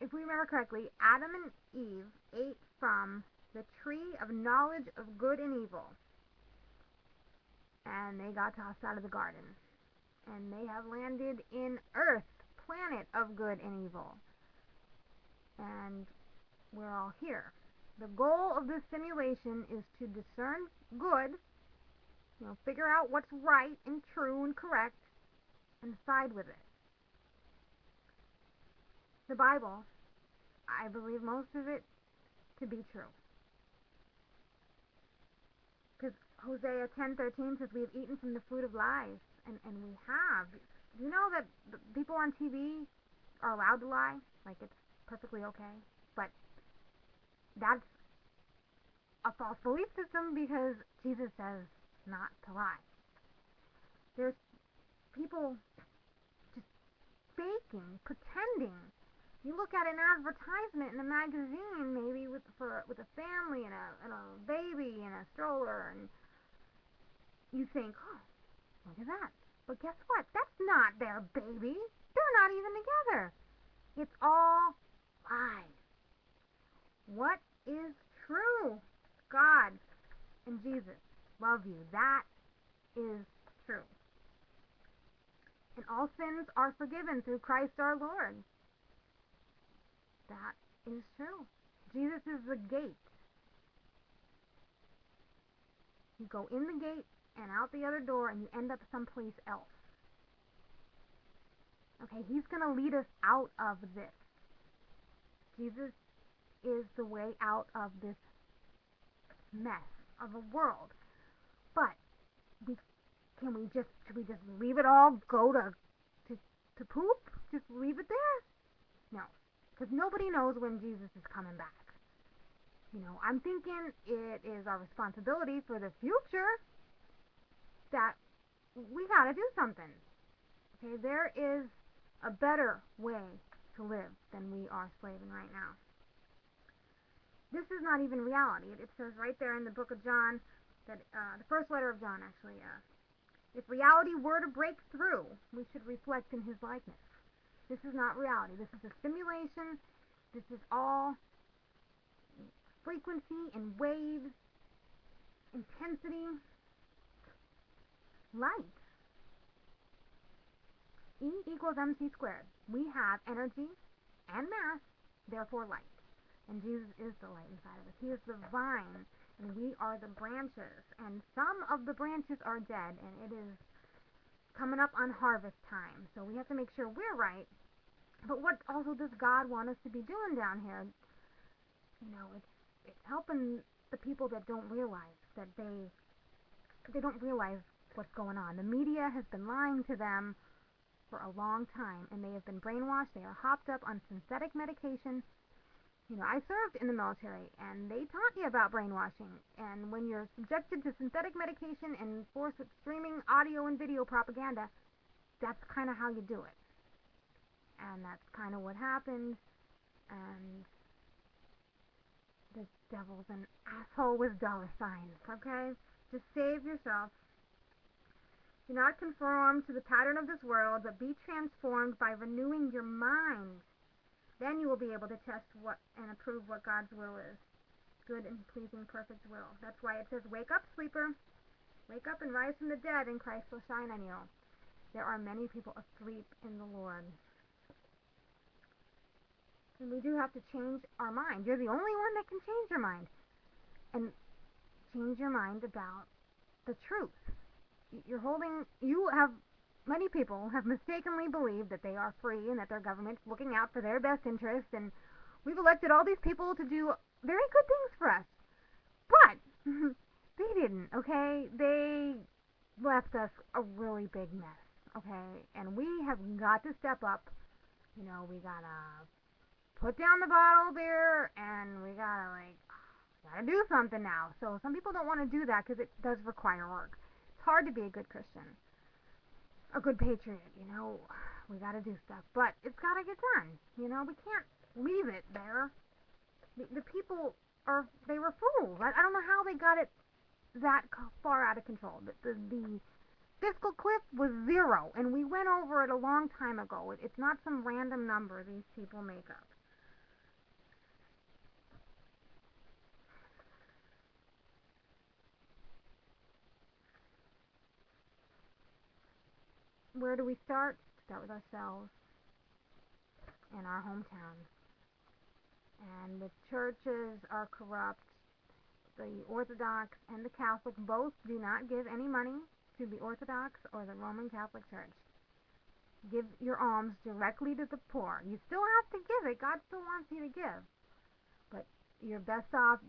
if we remember correctly, Adam and Eve ate from the tree of knowledge of good and evil, and they got tossed out of the garden. And they have landed in Earth, planet of good and evil. And we're all here. The goal of this simulation is to discern good, figure out what's right and true and correct, and side with it. The Bible, I believe most of it to be true. Because Hosea 10:13 says we have eaten from the fruit of lies, and we have. Do you know that people on TV are allowed to lie? Like, it's perfectly okay. But that's a false belief system because Jesus says not to lie. There's people just faking, pretending. You look at an advertisement in a magazine, maybe with a family and a baby and a stroller, and you think, oh, look at that. But guess what? That's not their baby. They're not even together. It's all lies. What is true? God and Jesus love you. That is true. And all sins are forgiven through Christ our Lord. That is true. Jesus is the gate. You go in the gate and out the other door and you end up someplace else. Okay, he's going to lead us out of this. Jesus is the way out of this mess of a world. But should we just leave it all, go to poop? Just leave it there? No, because nobody knows when Jesus is coming back. I'm thinking it is our responsibility for the future that we got to do something. Okay, there is a better way to live than we are slaving right now. This is not even reality. It says right there in the book of John, that the first letter of John, actually, if reality were to break through, we should reflect in his likeness. This is not reality. This is a simulation. This is all frequency and waves, intensity, light. E equals mc squared. We have energy and mass, therefore light. And Jesus is the light inside of us. He is the vine, and we are the branches. And some of the branches are dead, and it is coming up on harvest time. So we have to make sure we're right. But what also does God want us to be doing down here? It's helping the people that don't realize that they don't realize what's going on. The media has been lying to them for a long time, and they have been brainwashed. They are hopped up on synthetic medication. I served in the military, and they taught you about brainwashing. And when you're subjected to synthetic medication and forced with streaming audio and video propaganda, that's kind of how you do it. And that's kind of what happened. And the devil's an asshole with dollar signs, okay? Just save yourself. Do not conform to the pattern of this world, but be transformed by renewing your mind. Then you will be able to test and approve what God's will is. Good and pleasing, perfect will. That's why it says, wake up, sleeper. Wake up and rise from the dead, and Christ will shine on you. There are many people asleep in the Lord. And we do have to change our mind. You're the only one that can change your mind. And change your mind about the truth. Many people have mistakenly believed that they are free and that their government's looking out for their best interest, and we've elected all these people to do very good things for us. But they didn't, okay? They left us a really big mess, okay? And we have got to step up. We gotta put down the bottle of beer, and we gotta do something now. So some people don't want to do that because it does require work. It's hard to be a good Christian, a good patriot, we gotta do stuff, but it's gotta get done, we can't leave it there. The people they were fools. I don't know how they got it that far out of control. The fiscal cliff was 0, and we went over it a long time ago. It's not some random number these people make up. where do we start? Start with ourselves and our hometown. And the churches are corrupt. The Orthodox and the Catholic both do not give any money to the Orthodox or the Roman Catholic Church. Give your alms directly to the poor. You still have to give it. God still wants you to give. But you're best off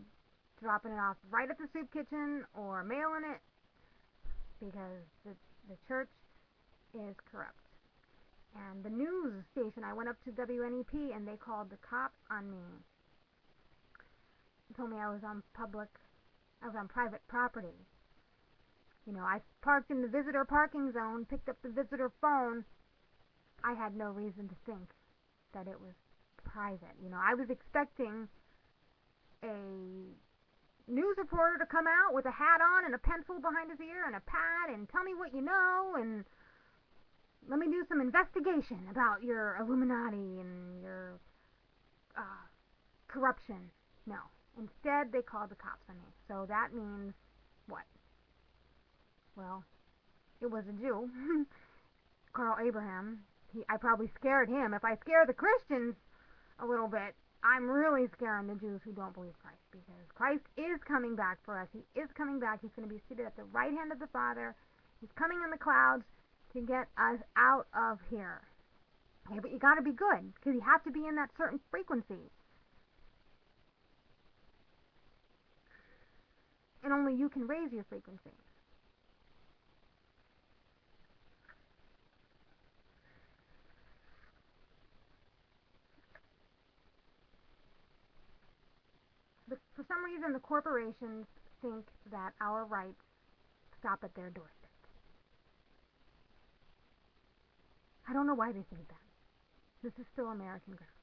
dropping it off right at the soup kitchen or mailing it because the church is corrupt. And the news station, I went up to WNEP and they called the cops on me. They told me I was on private property. I parked in the visitor parking zone, picked up the visitor phone. I had no reason to think that it was private. I was expecting a news reporter to come out with a hat on and a pencil behind his ear and a pad and tell me what you know and let me do some investigation about your Illuminati and your corruption. No. Instead, they called the cops on me. So that means what? Well, it was a Jew, Carl Abraham. I probably scared him. If I scare the Christians a little bit, I'm really scaring the Jews who don't believe Christ because Christ is coming back for us. He is coming back. He's going to be seated at the right hand of the Father. He's coming in the clouds to get us out of here. Okay, but you got to be good because you have to be in that certain frequency. And only you can raise your frequency. For some reason, the corporations think that our rights stop at their doorstep. I don't know why they think that. This is still American ground.